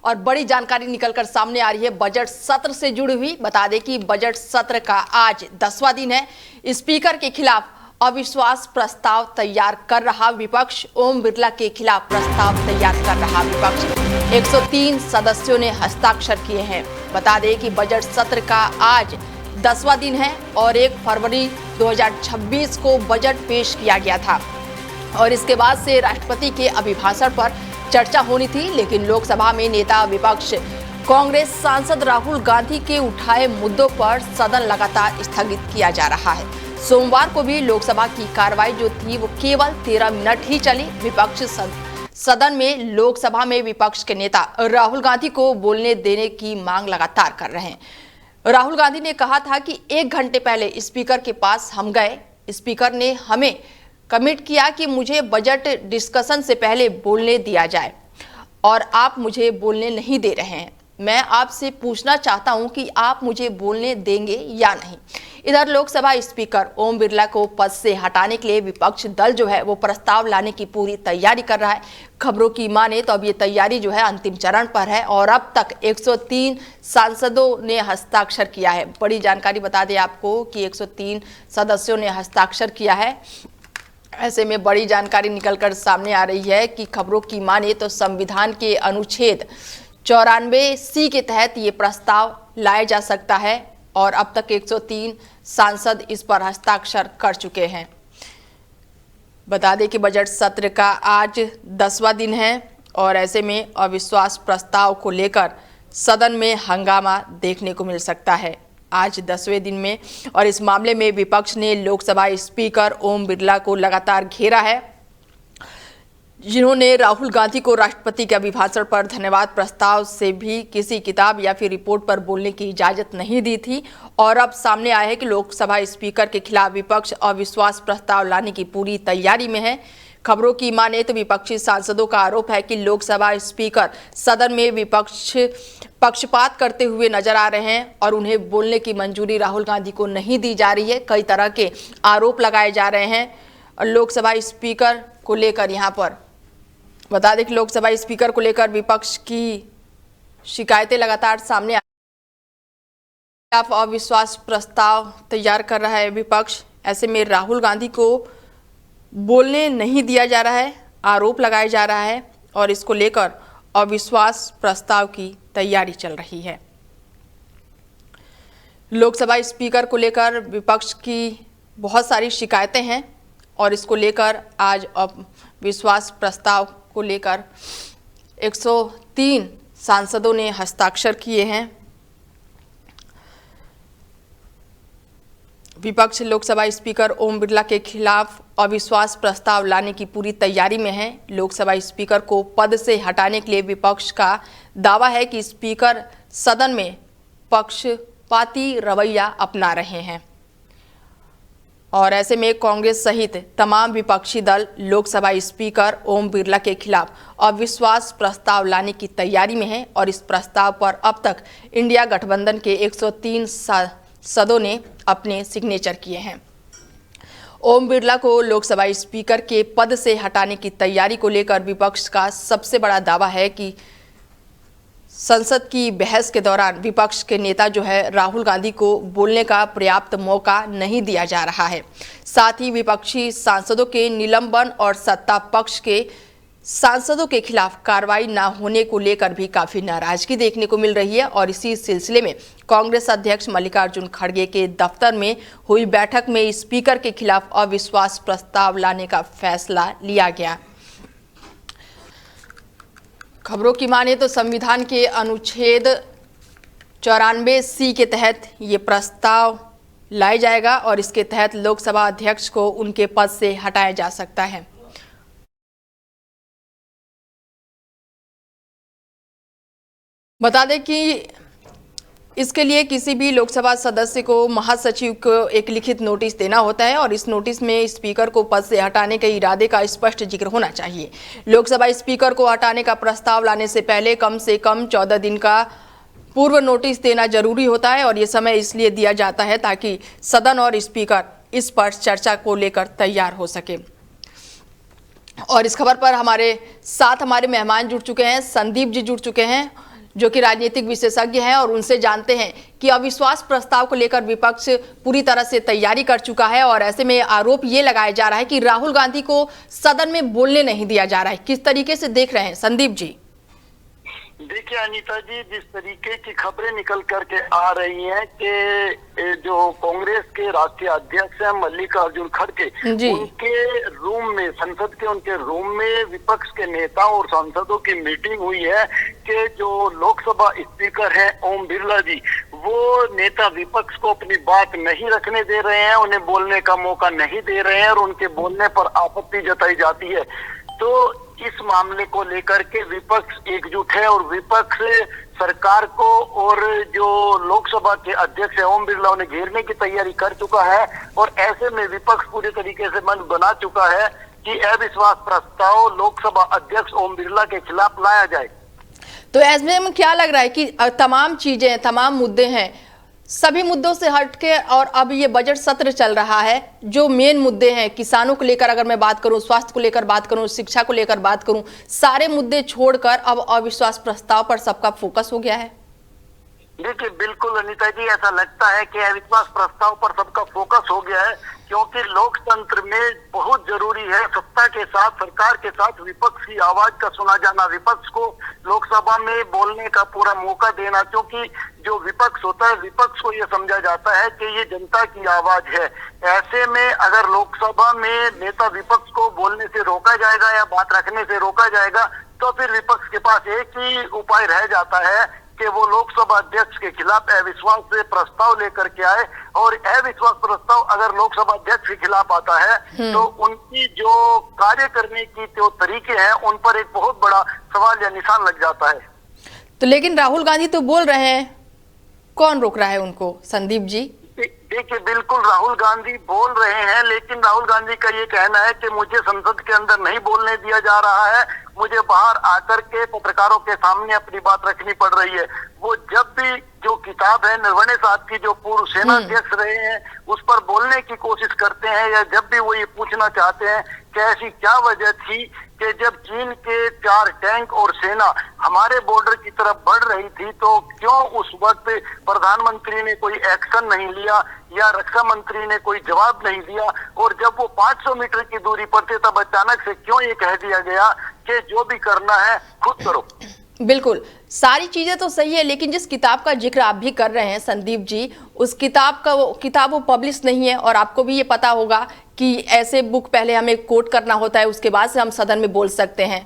और बड़ी जानकारी निकलकर सामने आ रही है बजट सत्र से जुड़ी हुई। बता दें कि बजट सत्र का आज 10वां दिन है। स्पीकर के खिलाफ अविश्वास प्रस्ताव तैयार कर रहा विपक्ष, ओम बिरला के खिलाफ प्रस्ताव तैयार कर रहा विपक्ष। 103 सदस्यों ने हस्ताक्षर किए हैं। बता दें कि बजट सत्र का आज 10वां दिन है और 1 फरवरी 2026 को बजट पेश किया गया था और इसके बाद से राष्ट्रपति के अभिभाषण पर चर्चा होनी थी, लेकिन लोकसभा में नेता विपक्ष कांग्रेस सांसद राहुल गांधी के उठाए मुद्दों पर सदन लगातार स्थगित किया जा रहा है। सोमवार को भी लोकसभा की कार्रवाई जो थी वो केवल 13 मिनट ही चली। विपक्ष सदन में लोकसभा में विपक्ष के नेता राहुल गांधी को बोलने देने की मांग लगातार कर रहे हैं। राहुल गांधी ने कहा था कि 1 घंटे पहले स्पीकर के पास हम गए, स्पीकर ने हमें कमिट किया कि मुझे बजट डिस्कशन से पहले बोलने दिया जाए और आप मुझे बोलने नहीं दे रहे हैं। मैं आपसे पूछना चाहता हूं कि आप मुझे बोलने देंगे या नहीं। इधर लोकसभा स्पीकर ओम बिरला को पद से हटाने के लिए विपक्ष दल जो है वो प्रस्ताव लाने की पूरी तैयारी कर रहा है। खबरों की माने तो अब ये तैयारी जो है अंतिम चरण पर है और अब तक 103 सांसदों ने हस्ताक्षर किया है। बड़ी जानकारी बता दें आपको कि 103 सदस्यों ने हस्ताक्षर किया है। ऐसे में बड़ी जानकारी निकलकर सामने आ रही है कि खबरों की माने तो संविधान के अनुच्छेद 94C के तहत ये प्रस्ताव लाया जा सकता है और अब तक 103 सांसद इस पर हस्ताक्षर कर चुके हैं। बता दें कि बजट सत्र का आज 10वां दिन है और ऐसे में अविश्वास प्रस्ताव को लेकर सदन में हंगामा देखने को मिल सकता है आज 10वें दिन में। और इस मामले में विपक्ष ने लोकसभा स्पीकर ओम बिरला को लगातार घेरा है, जिन्होंने राहुल गांधी को राष्ट्रपति के अभिभाषण पर धन्यवाद प्रस्ताव से भी किसी किताब या फिर रिपोर्ट पर बोलने की इजाजत नहीं दी थी। और अब सामने आया है कि लोकसभा स्पीकर के खिलाफ विपक्ष अविश्वास प्रस्ताव लाने की पूरी तैयारी में है। खबरों की माने तो विपक्षी सांसदों का आरोप है कि लोकसभा स्पीकर सदन में विपक्ष पक्षपात करते हुए नजर आ रहे हैं और उन्हें बोलने की मंजूरी राहुल गांधी को नहीं दी जा रही है। कई तरह के आरोप लगाए जा रहे हैं और लोकसभा स्पीकर को लेकर यहाँ पर बता दें कि लोकसभा स्पीकर को लेकर विपक्ष की शिकायतें लगातार सामने आ अविश्वास प्रस्ताव तैयार कर रहा है विपक्ष। ऐसे में राहुल गांधी को बोलने नहीं दिया जा रहा है, आरोप लगाया जा रहा है और इसको लेकर अविश्वास प्रस्ताव की तैयारी चल रही है। लोकसभा स्पीकर को लेकर विपक्ष की बहुत सारी शिकायतें हैं और इसको लेकर आज अविश्वास प्रस्ताव को लेकर 103 सांसदों ने हस्ताक्षर किए हैं। विपक्ष लोकसभा स्पीकर ओम बिरला के खिलाफ अविश्वास प्रस्ताव लाने की पूरी तैयारी में है। लोकसभा स्पीकर को पद से हटाने के लिए विपक्ष का दावा है कि स्पीकर सदन में पक्षपाती रवैया अपना रहे हैं और ऐसे में कांग्रेस सहित तमाम विपक्षी दल लोकसभा स्पीकर ओम बिरला के खिलाफ अविश्वास प्रस्ताव लाने की तैयारी में है और इस प्रस्ताव पर अब तक इंडिया गठबंधन के 103 सांसदों ने अपने सिग्नेचर किए हैं। ओम बिरला को लोकसभा स्पीकर के पद से हटाने की तैयारी को लेकर विपक्ष का सबसे बड़ा दावा है कि संसद की बहस के दौरान विपक्ष के नेता जो है राहुल गांधी को बोलने का पर्याप्त मौका नहीं दिया जा रहा है। साथ ही विपक्षी सांसदों के निलंबन और सत्ता पक्ष के सांसदों के खिलाफ कार्रवाई न होने को लेकर भी काफी नाराजगी देखने को मिल रही है और इसी सिलसिले में कांग्रेस अध्यक्ष मल्लिकार्जुन खड़गे के दफ्तर में हुई बैठक में स्पीकर के खिलाफ अविश्वास प्रस्ताव लाने का फैसला लिया गया। खबरों की माने तो संविधान के अनुच्छेद 94C के तहत ये प्रस्ताव लाया जाएगा और इसके तहत लोकसभा अध्यक्ष को उनके पद से हटाया जा सकता है। बता दें कि इसके लिए किसी भी लोकसभा सदस्य को महासचिव को एक लिखित नोटिस देना होता है और इस नोटिस में स्पीकर को पद से हटाने के इरादे का स्पष्ट जिक्र होना चाहिए। लोकसभा स्पीकर को हटाने का प्रस्ताव लाने से पहले कम से कम 14 दिन का पूर्व नोटिस देना जरूरी होता है और ये समय इसलिए दिया जाता है ताकि सदन और स्पीकर इस पर चर्चा को लेकर तैयार हो सके। और इस खबर पर हमारे साथ हमारे मेहमान जुड़ चुके हैं, संदीप जी जुड़ चुके हैं। जो कि राजनीतिक विशेषज्ञ हैं और उनसे जानते हैं कि अविश्वास प्रस्ताव को लेकर विपक्ष पूरी तरह से तैयारी कर चुका है और ऐसे में आरोप ये लगाया जा रहा है कि राहुल गांधी को सदन में बोलने नहीं दिया जा रहा है। किस तरीके से देख रहे हैं संदीप जी? देखिए अनीता जी, जिस तरीके की खबरें निकल करके आ रही हैं कि जो कांग्रेस के राष्ट्रीय अध्यक्ष हैं मल्लिकार्जुन खड़गे, उनके रूम में, संसद के उनके रूम में विपक्ष के नेताओं और सांसदों की मीटिंग हुई है कि जो लोकसभा स्पीकर हैं ओम बिरला जी, वो नेता विपक्ष को अपनी बात नहीं रखने दे रहे हैं, उन्हें बोलने का मौका नहीं दे रहे हैं और उनके बोलने पर आपत्ति जताई जाती है। तो इस मामले को लेकर के विपक्ष एकजुट है और विपक्ष सरकार को और जो लोकसभा के अध्यक्ष है ओम बिरला उन्हें घेरने की तैयारी कर चुका है और ऐसे में विपक्ष पूरी तरीके से मन बना चुका है कि अविश्वास प्रस्ताव लोकसभा अध्यक्ष ओम बिरला के खिलाफ लाया जाए। तो ऐसे में क्या लग रहा है कि तमाम चीजें, तमाम मुद्दे हैं, सभी मुद्दों से हटके और अब ये बजट सत्र चल रहा है, जो मेन मुद्दे हैं किसानों को लेकर अगर मैं बात करूं, स्वास्थ्य को लेकर बात करूं, शिक्षा को लेकर बात करूं, सारे मुद्दे छोड़कर अब अविश्वास प्रस्ताव पर सबका फोकस हो गया है? देखिए बिल्कुल अनीता जी, ऐसा लगता है कि अविश्वास प्रस्ताव पर सबका फोकस हो गया है क्योंकि लोकतंत्र में बहुत जरूरी है सत्ता के साथ, सरकार के साथ विपक्ष की आवाज का सुना जाना, विपक्ष को लोकसभा में बोलने का पूरा मौका देना, क्योंकि जो विपक्ष होता है विपक्ष को ये समझा जाता है कि ये जनता की आवाज है। ऐसे में अगर लोकसभा में नेता विपक्ष को बोलने से रोका जाएगा या बात रखने से रोका जाएगा तो फिर विपक्ष के पास एक ही उपाय रह जाता है कि वो लोकसभा अध्यक्ष के खिलाफ अविश्वास से प्रस्ताव लेकर के आए और अविश्वास प्रस्ताव अगर लोकसभा अध्यक्ष के खिलाफ आता है तो उनकी जो कार्य करने की जो तरीके हैं उन पर एक बहुत बड़ा सवाल या निशान लग जाता है। तो लेकिन राहुल गांधी तो बोल रहे हैं, कौन रोक रहा है उनको संदीप जी? देखिए बिल्कुल राहुल गांधी बोल रहे हैं, लेकिन राहुल गांधी का ये कहना है कि मुझे संसद के अंदर नहीं बोलने दिया जा रहा है, मुझे बाहर आकर के पत्रकारों के सामने अपनी बात रखनी पड़ रही है। वो जब भी जो किताब है नरवणे साहब की, जो पूर्व सेना अध्यक्ष रहे हैं, उस पर बोलने की कोशिश करते हैं या जब भी वो ये पूछना चाहते हैं कि ऐसी क्या वजह थी कि जब चीन के 4 टैंक और सेना हमारे बॉर्डर की तरफ बढ़ रही थी तो क्यों उस वक्त प्रधानमंत्री ने कोई एक्शन नहीं लिया या रक्षा मंत्री ने कोई जवाब नहीं दिया, और जब वो 500 मीटर की दूरी पर थे तब अचानक से क्यों ये कह दिया गया कि जो भी करना है खुद करो। बिल्कुल सारी चीजें तो सही है, लेकिन जिस किताब का जिक्र आप भी कर रहे हैं संदीप जी, उस किताब वो पब्लिश नहीं है और आपको भी ये पता होगा कि ऐसे बुक पहले हमें कोट करना होता है, उसके बाद से हम सदन में बोल सकते हैं।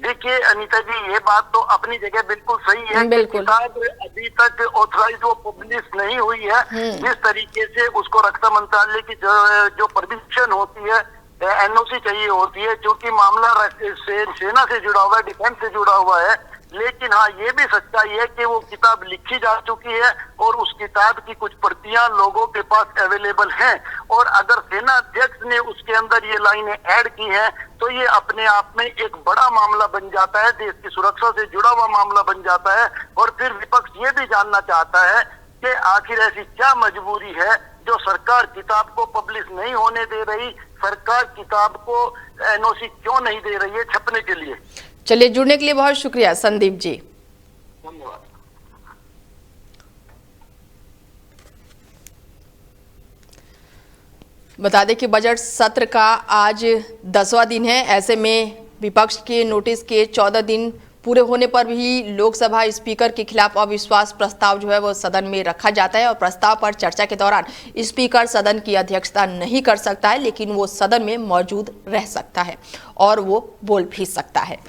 देखिए अनीता जी, ये बात तो अपनी जगह बिल्कुल सही है कि किताब अभी तक ऑथराइज वो पब्लिश नहीं हुई है। जिस तरीके से उसको रक्षा मंत्रालय की जो परमिशन होती है, एनओसी चाहिए होती है, क्योंकि मामला सेना से जुड़ा हुआ है, डिफेंस से जुड़ा हुआ है। लेकिन हाँ, ये भी सच्चाई है कि वो किताब लिखी जा चुकी है और उस किताब की कुछ प्रतियां लोगों के पास अवेलेबल हैं, और अगर सेना अध्यक्ष ने उसके अंदर ये लाइनें ऐड की हैं तो ये अपने आप में एक बड़ा मामला बन जाता है, देश की सुरक्षा से जुड़ा हुआ मामला बन जाता है। और फिर विपक्ष ये भी जानना चाहता है कि आखिर ऐसी क्या मजबूरी है जो सरकार किताब को पब्लिश नहीं होने दे रही, सरकार किताब को एनओसी क्यों नहीं दे रही है छपने के लिए। चलिए, जुड़ने के लिए बहुत शुक्रिया संदीप जी। धन्यवाद। बता दें कि बजट सत्र का आज 10वां दिन है। ऐसे में विपक्ष के नोटिस के 14 दिन पूरे होने पर भी लोकसभा स्पीकर के खिलाफ अविश्वास प्रस्ताव जो है वो सदन में रखा जाता है और प्रस्ताव पर चर्चा के दौरान स्पीकर सदन की अध्यक्षता नहीं कर सकता है, लेकिन वो सदन में मौजूद रह सकता है और वो बोल भी सकता है।